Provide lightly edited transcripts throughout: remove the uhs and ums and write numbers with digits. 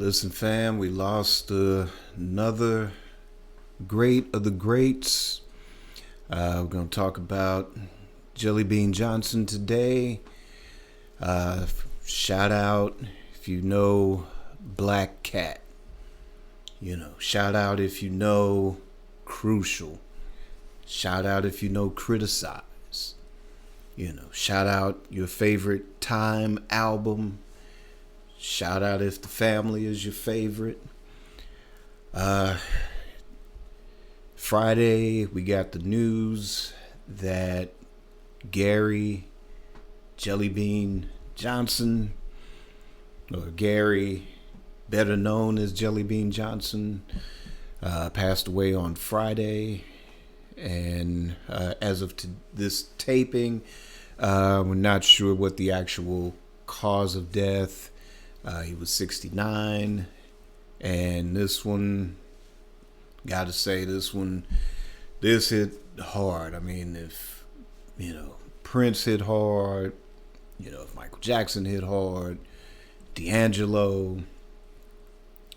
Listen, fam, we lost another great of the greats. We're going to talk about Jellybean Johnson today. Shout out if you know Black Cat. Shout out if you know Crucial. Shout out if you know Criticize. Shout out your favorite Time album. Shout out if The Family is your favorite. Friday, we got the news that Gary Jellybean Johnson, or Gary, better known as Jellybean Johnson, passed away on Friday. And as of this taping, we're not sure what the actual cause of death. He was 69, and this one, gotta say, this hit hard. I mean, if Prince hit hard, if Michael Jackson hit hard, D'Angelo,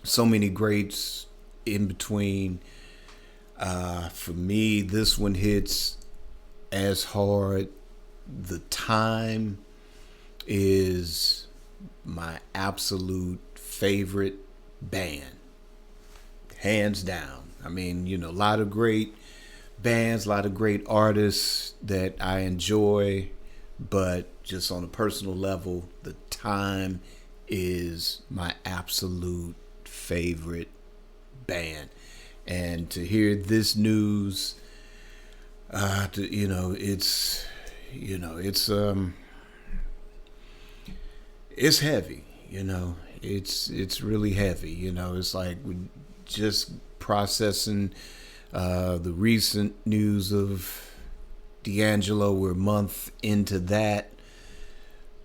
so many greats in between. For me, this one hits as hard. The Time is my absolute favorite band, hands down. I mean, a lot of great bands, a lot of great artists that I enjoy, but just on a personal level, The Time is my absolute favorite band. And to hear this news, it's heavy. It's really heavy. It's like we're just processing the recent news of D'Angelo. We're a month into that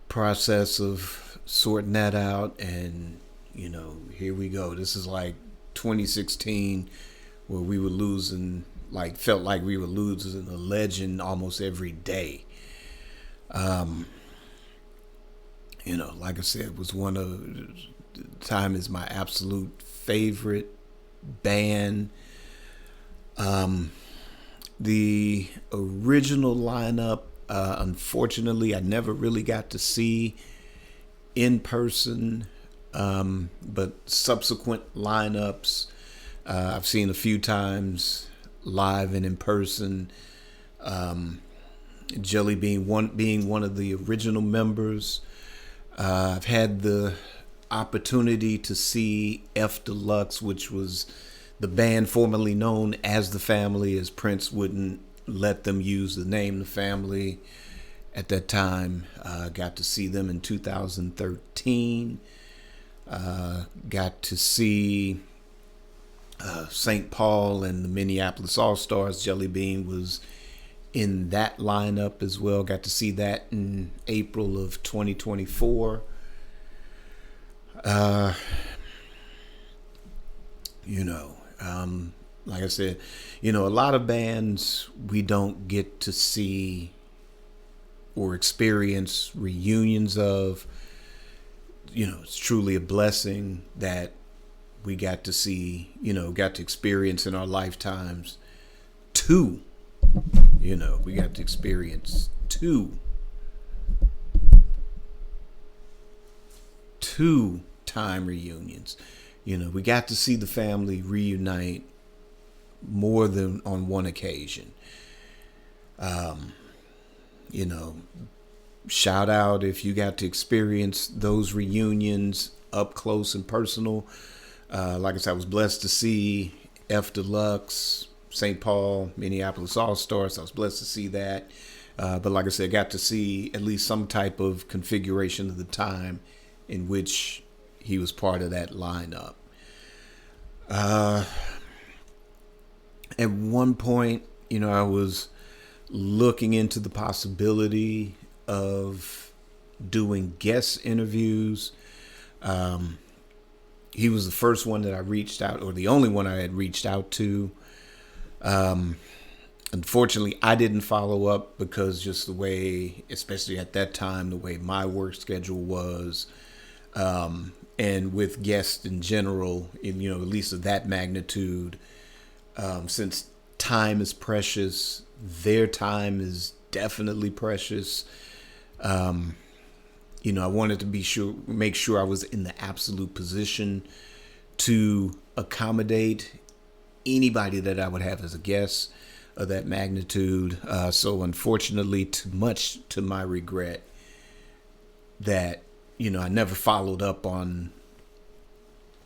process of sorting that out, and here we go. This is like 2016, where we were felt like we were losing a legend almost every day. Like I said, was one of Time is my absolute favorite band. The original lineup, unfortunately, I never really got to see in person, but subsequent lineups, I've seen a few times live and in person. Jellybean being one of the original members. I've had the opportunity to see F Deluxe, which was the band formerly known as The Family, as Prince wouldn't let them use the name The Family at that time. Got to see them in 2013. Got to see St. Paul and the Minneapolis All-Stars. Jellybean was in that lineup as well. Got to see that in April of 2024. Like I said, a lot of bands we don't get to see or experience reunions of. It's truly a blessing that we got to see, got to experience in our lifetimes two. We got to experience two Time reunions. We got to see The Family reunite more than on one occasion. Shout out if you got to experience those reunions up close and personal. Like I said, I was blessed to see F Deluxe, St. Paul, Minneapolis All-Stars. I was blessed to see that. But like I said, I got to see at least some type of configuration of The Time in which he was part of that lineup. At one point, I was looking into the possibility of doing guest interviews. He was the first one that I reached out, or the only one I had reached out to. Unfortunately, I didn't follow up because just the way, especially at that time, the way my work schedule was, and with guests in general, in at least of that magnitude, since time is precious, their time is definitely precious. I wanted to make sure I was in the absolute position to accommodate anybody that I would have as a guest of that magnitude. So unfortunately, too much to my regret, that I never followed up on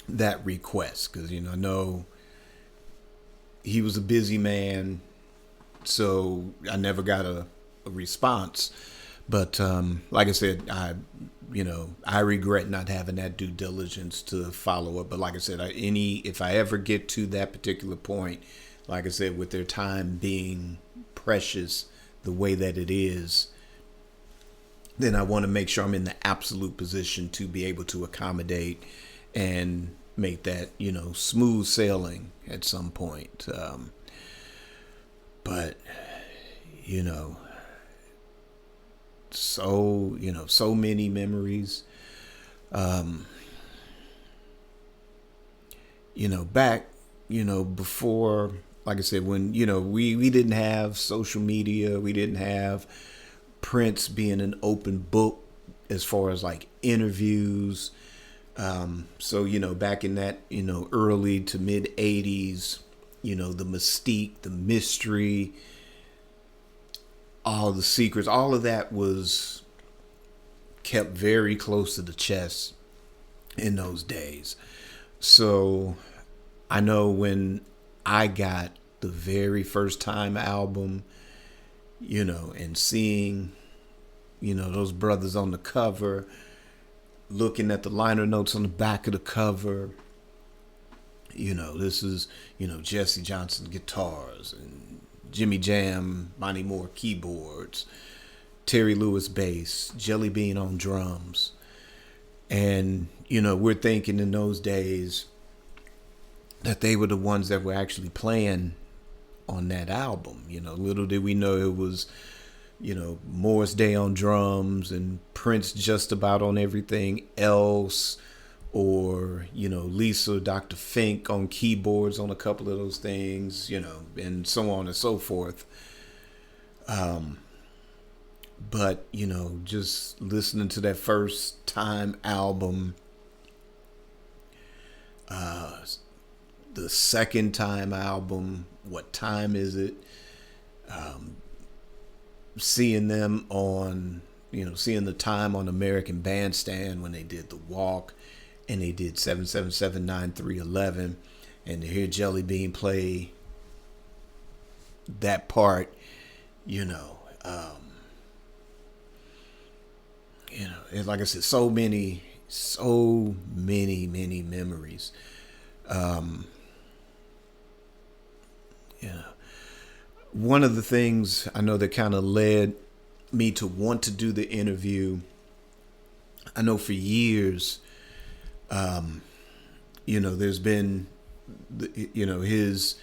that request, because I know he was a busy man, so I never got a response. But like I said, I regret not having that due diligence to follow up. But like I said, if I ever get to that particular point, like I said, with their time being precious the way that it is, then I want to make sure I'm in the absolute position to be able to accommodate and make that, smooth sailing at some point. But, so many memories. Back, before, like I said, when, we didn't have social media, we didn't have Prince being an open book as far as like interviews. So, back in that, early to mid 80s, the mystique, the mystery, all the secrets, all of that was kept very close to the chest in those days. So I know when I got the very first time album, and seeing, those brothers on the cover, looking at the liner notes on the back of the cover, this is, Jesse Johnson guitars, and Jimmy Jam, Bonnie Moore keyboards, Terry Lewis bass, Jellybean on drums. And, we're thinking in those days that they were the ones that were actually playing on that album. Little did we know it was, Morris Day on drums and Prince just about on everything else, or, Lisa, Dr. Fink on keyboards on a couple of those things, and so on and so forth. But, just listening to that first time album, the second time album, What Time Is It? Seeing them on, seeing the time on American Bandstand when they did The Walk, and they did 7779311, and to hear Jellybean play that part, and like I said, so many memories. One of the things I know that kind of led me to want to do the interview, I know for years, there's been, his,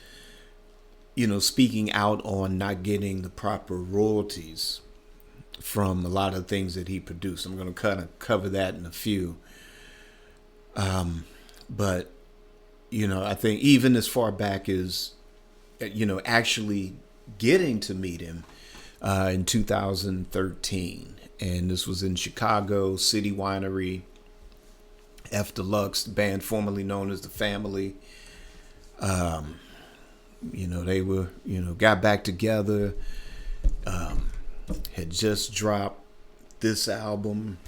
speaking out on not getting the proper royalties from a lot of things that he produced. I'm going to kind of cover that in a few. But, I think even as far back as, actually getting to meet him in 2013. And this was in Chicago, City Winery, F Deluxe, the band formerly known as The Family. They were, got back together, had just dropped this album.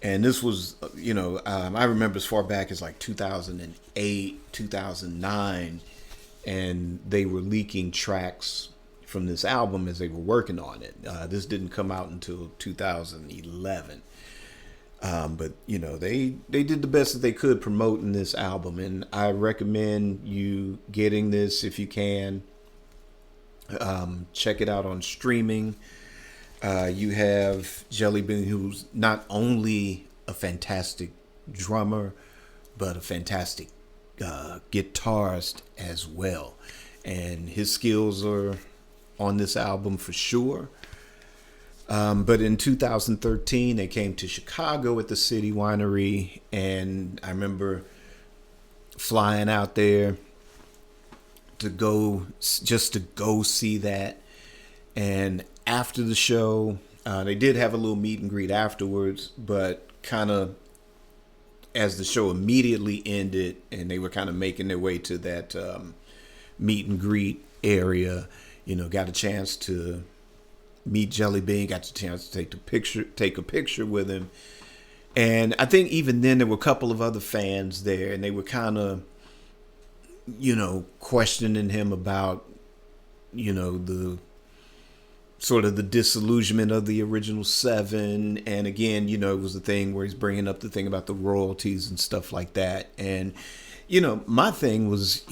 And this was, I remember as far back as like 2008, 2009, and they were leaking tracks from this album as they were working on it. This didn't come out until 2011. But, they did the best that they could promoting this album. And I recommend you getting this if you can. Check it out on streaming. You have Jellybean, who's not only a fantastic drummer, but a fantastic guitarist as well. And his skills are on this album for sure. But in 2013, they came to Chicago at the City Winery, and I remember flying out there to go just to go see that. And after the show, they did have a little meet and greet afterwards, but kind of as the show immediately ended and they were kind of making their way to that meet and greet area, got a chance to meet Jellybean, got a chance to take a picture with him. And I think even then there were a couple of other fans there, and they were kind of, questioning him about, the sort of the disillusionment of the original seven. And again, it was the thing where he's bringing up the thing about the royalties and stuff like that. And, my thing was,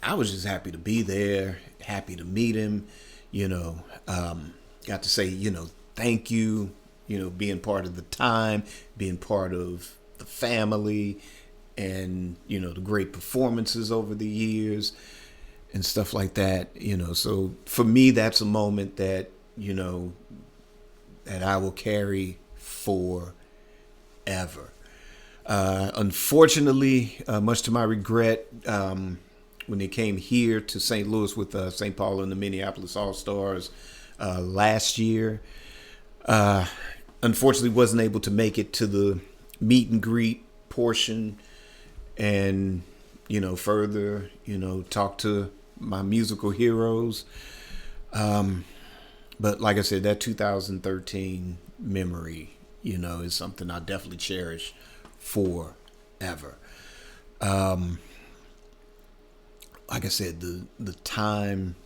I was just happy to be there, happy to meet him, got to say, thank you, being part of the time, being part of the family, and, the great performances over the years and stuff like that, So for me, that's a moment that, that I will carry forever. Unfortunately, much to my regret, when they came here to St. Louis with St. Paul and the Minneapolis All-Stars last year, unfortunately wasn't able to make it to the meet and greet portion and, further, talk to my musical heroes. But like I said, that 2013 memory, is something I definitely cherish forever. Like I said, the time,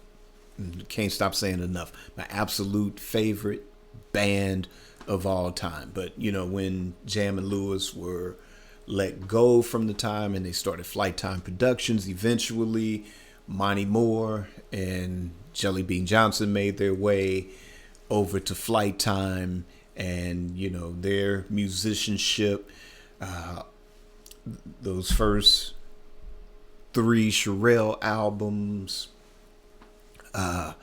can't stop saying enough. My absolute favorite band of all time. But, when Jam and Lewis were let go from the time and they started Flight Time Productions, eventually Monty Moore and Jellybean Johnson made their way over to Flight Time, and their musicianship, those first 3 Sherelle albums, the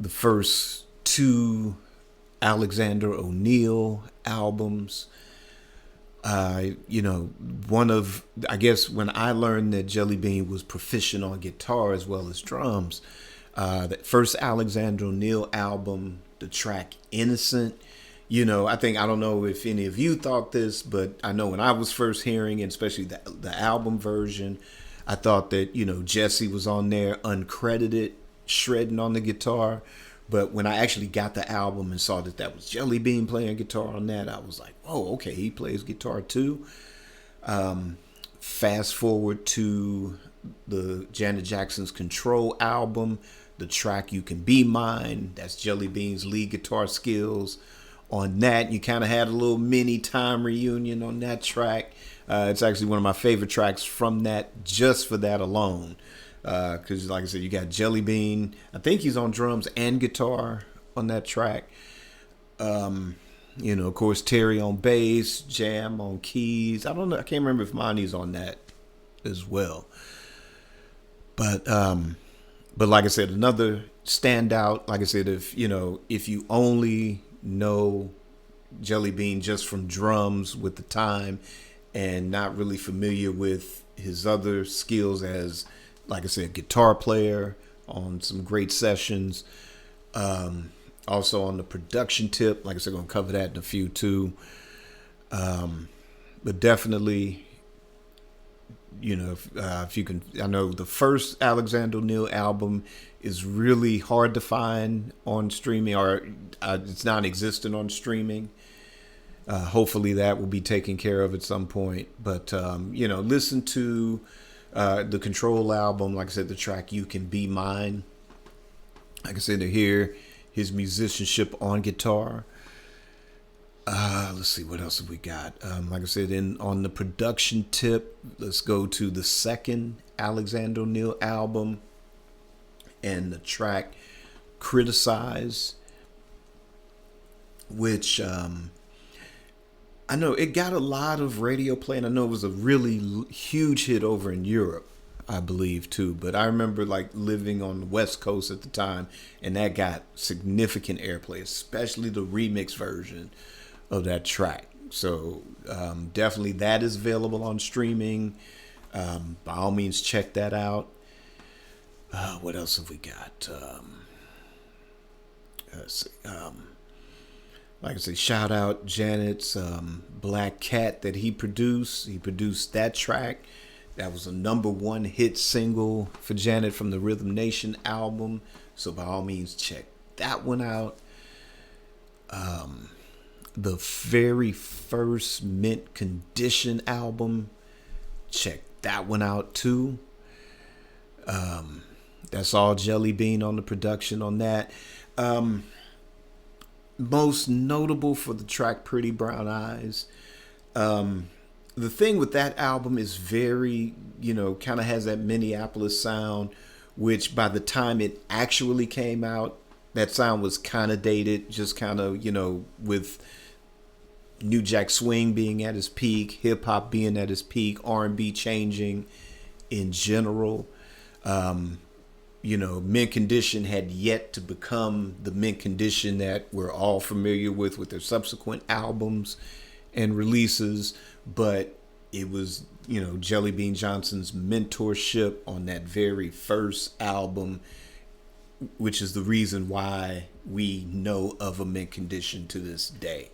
first 2 Alexander O'Neal albums. One of, I guess, when I learned that Jellybean was proficient on guitar as well as drums, that first Alexander O'Neal album, the track Innocent, I don't know if any of you thought this, but I know when I was first hearing, and especially the album version, I thought that, Jesse was on there uncredited, shredding on the guitar. But when I actually got the album and saw that was Jellybean playing guitar on that, I was like, oh, okay, he plays guitar too. Fast forward to the Janet Jackson's Control album, the track You Can Be Mine, that's Jellybean's lead guitar skills. On that, you kind of had a little mini time reunion on that track. It's actually one of my favorite tracks from that, just for that alone. Because, like I said, you got Jellybean. I think he's on drums and guitar on that track. Of course, Terry on bass, Jam on keys. I don't know. I can't remember if Monty's on that as well. But like I said, another standout. Like I said, if you only know Jellybean just from drums with the time, and not really familiar with his other skills as, like I said, guitar player on some great sessions. Also on the production tip, like I said, going to cover that in a few too. But definitely, if you can, I know the first Alexander O'Neal album is really hard to find on streaming, or it's non-existent on streaming. Hopefully that will be taken care of at some point. But, listen to the Control album, like I said, the track You Can Be Mine. Like I said, to hear his musicianship on guitar. Let's see, what else have we got? Like I said, on the production tip, let's go to the second Alexander O'Neal album and the track Criticize, which I know it got a lot of radio play, and I know it was a really huge hit over in Europe. I believe too. But I remember like living on the West Coast at the time, and that got significant airplay, especially the remix version of that track. So definitely that is available on streaming. By all means, check that out. What else have we got? Let's see. Like I say, shout out Janet's Black Cat that he produced. He produced that track. That was a #1 hit single for Janet from the Rhythm Nation album. So by all means, check that one out. The very first Mint Condition album, check that one out too. That's all Jellybean on the production on that. Most notable for the track Pretty Brown Eyes. The thing with that album is very, kind of has that Minneapolis sound, which by the time it actually came out, that sound was kind of dated, just kind of, with New Jack Swing being at his peak, hip hop being at his peak, R&B changing in general. Mint Condition had yet to become the Mint Condition that we're all familiar with their subsequent albums and releases, but it was, Jellybean Johnson's mentorship on that very first album, which is the reason why we know of a Mint Condition to this day.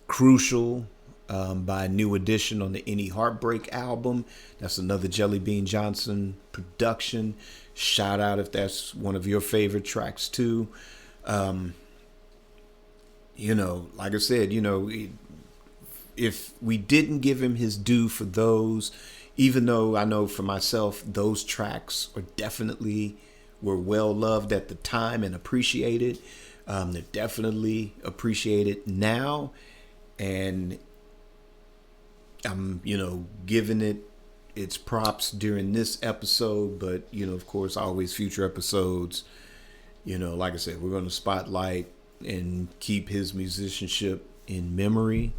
Crucial by New Edition on the Any Heartbreak album. That's another Jellybean Johnson production. Shout out if that's one of your favorite tracks too. Like I said, if we didn't give him his due for those, even though I know for myself, those tracks were well loved at the time and appreciated. They're definitely appreciated now. And I'm, giving it its props during this episode, but, of course, always future episodes, like I said, we're going to spotlight and keep his musicianship in memory.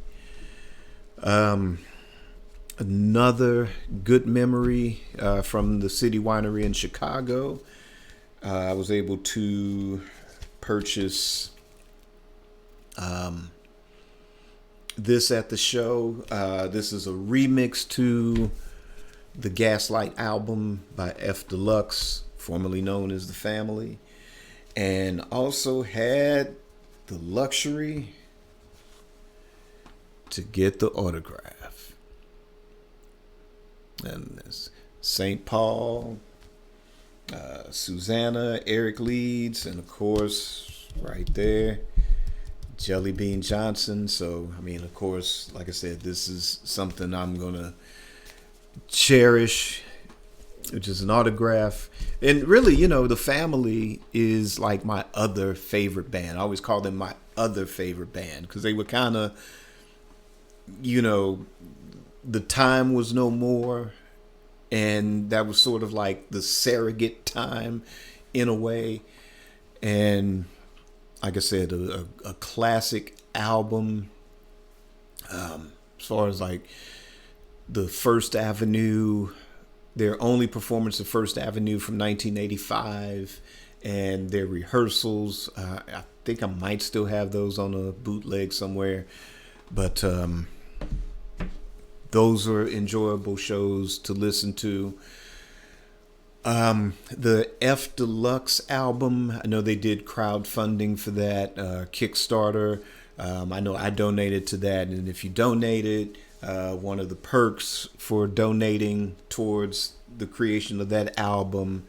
Another good memory from the City Winery in Chicago. I was able to purchase this at the show. This is a remix to the Gaslight album by F Deluxe, formerly known as The Family, and also had the luxury to get the autograph. And there's St. Paul, Susanna, Eric Leeds, and of course, right there, Jellybean Johnson. So, of course, like I said, this is something I'm going to cherish, which is an autograph. And really, The Family is like my other favorite band. I always call them my other favorite band because they were kind of, the time was no more. And that was sort of like the surrogate time in a way. And like I said, a classic album. As far as like the First Avenue, their only performance of First Avenue from 1985 and their rehearsals. I think I might still have those on a bootleg somewhere. But those are enjoyable shows to listen to. The F Deluxe album, I know they did crowdfunding for that, Kickstarter. I know I donated to that. And if you donated, one of the perks for donating towards the creation of that album,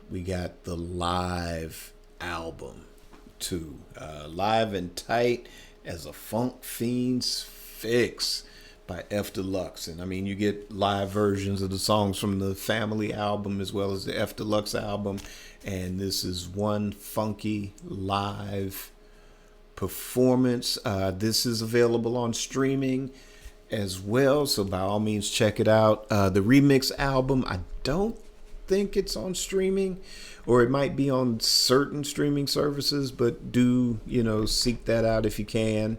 we got the live album too. Live and Tight as a Funk Fiend's Fix by F Deluxe. And you get live versions of the songs from the Family album as well as the F Deluxe album. And this is one funky live performance. This is available on streaming as well. So by all means, check it out. The remix album, I don't think it's on streaming, or it might be on certain streaming services, but do, seek that out if you can.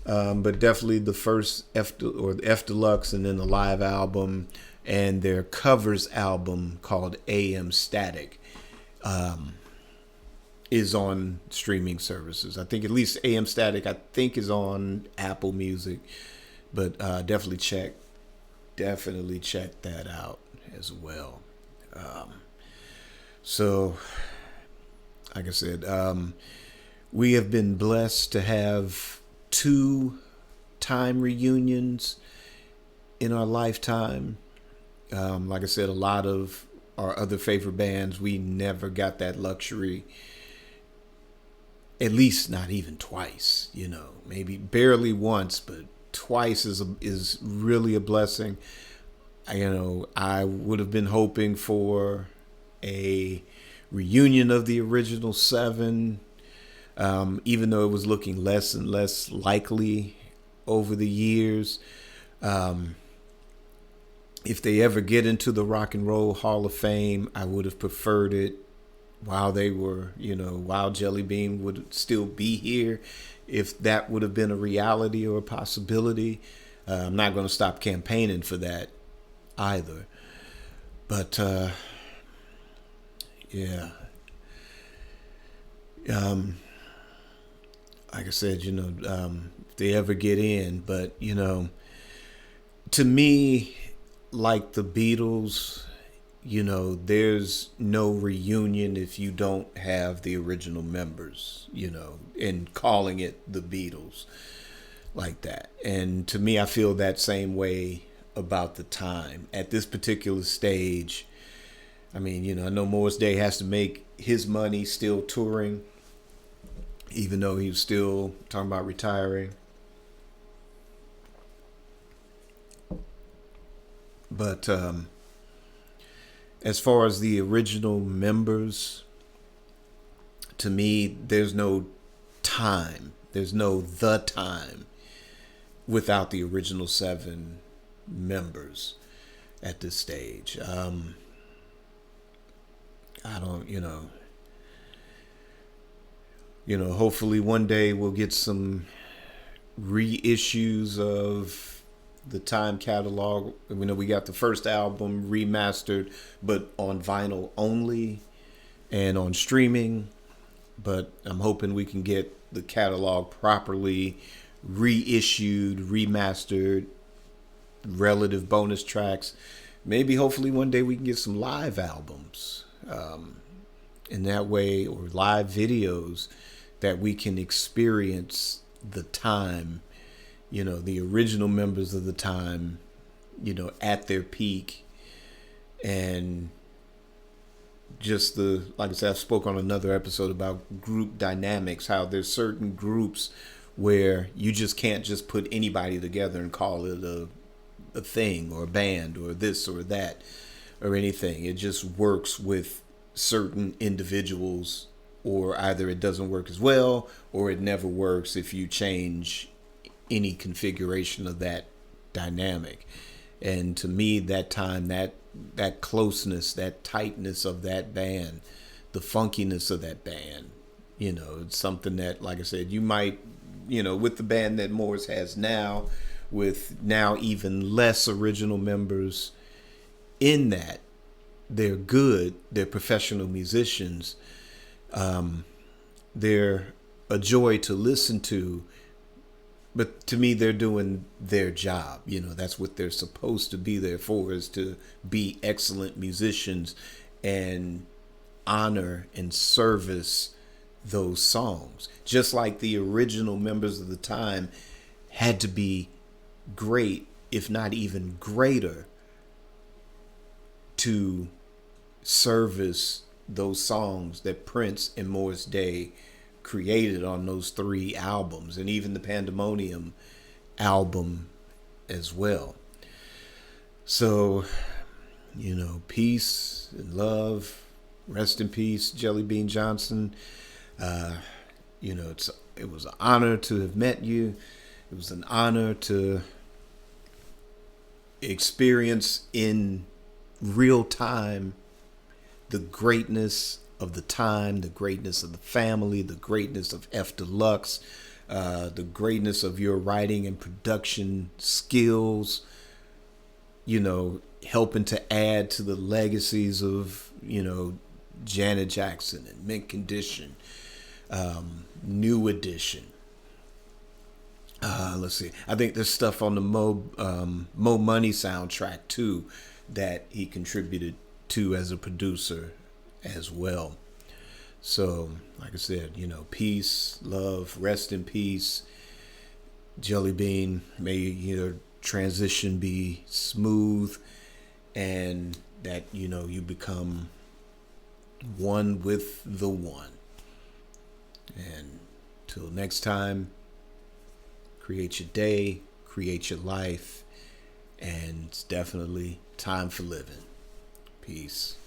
But definitely the first or the F Deluxe, and then the live album and their covers album called AM Static is on streaming services. I think at least AM Static I think is on Apple Music, but definitely check that out as well. So, like I said, we have been blessed to have 2 time reunions in our lifetime. Like I said, a lot of our other favorite bands, we never got that luxury. At least not even twice, maybe barely once, but twice is really a blessing. I would have been hoping for a reunion of the original 7, even though it was looking less and less likely over the years. If they ever get into the Rock and Roll Hall of Fame, I would have preferred it while they were, while Jellybean would still be here, if that would have been a reality or a possibility. I'm not going to stop campaigning for that either. But, yeah. Like I said, if they ever get in, but, to me, like the Beatles, there's no reunion if you don't have the original members, and calling it the Beatles like that. And to me, I feel that same way about the time at this particular stage. I mean, I know Morris Day has to make his money still touring, even though he was still talking about retiring. But as far as the original members, to me, there's no time. There's no the time without the original 7 members at this stage. I don't, hopefully one day we'll get some reissues of the Time catalog. We got the first album remastered, but on vinyl only and on streaming. But I'm hoping we can get the catalog properly reissued, remastered, relative bonus tracks. Maybe hopefully one day we can get some live albums in that way, or live videos that we can experience the time, the original members of the time, at their peak. And just like I said, I spoke on another episode about group dynamics, how there's certain groups where you just can't just put anybody together and call it a thing or a band or this or that or anything. It just works with certain individuals, or either it doesn't work as well or it never works if you change any configuration of that dynamic. And to me, that time, that closeness, that tightness of that band, the funkiness of that band, it's something that, like I said, you might, with the band that Morris has now, with now even less original members in that, they're good, they're professional musicians, they're a joy to listen to. But to me, they're doing their job. That's what they're supposed to be there for, is to be excellent musicians and honor and service those songs. Just like the original members of the time had to be great, if not even greater, to service those songs that Prince and Morris Day created on those 3 albums, and even the Pandemonium album as well. So, peace and love. Rest in peace, Jellybean Johnson. It was an honor to have met you. It was an honor to experience in real time the greatness of the time, the greatness of the family, the greatness of F Deluxe. the greatness of your writing and production skills, helping to add to the legacies of, Janet Jackson and Mint Condition, New Edition. Let's see. I think there's stuff on the Mo Money soundtrack too that he contributed to as a producer as well. So, like I said, peace, love, rest in peace, Jellybean. May your transition be smooth, and that you become one with the one. And till next time, create your day, create your life, and it's definitely time for living. Peace.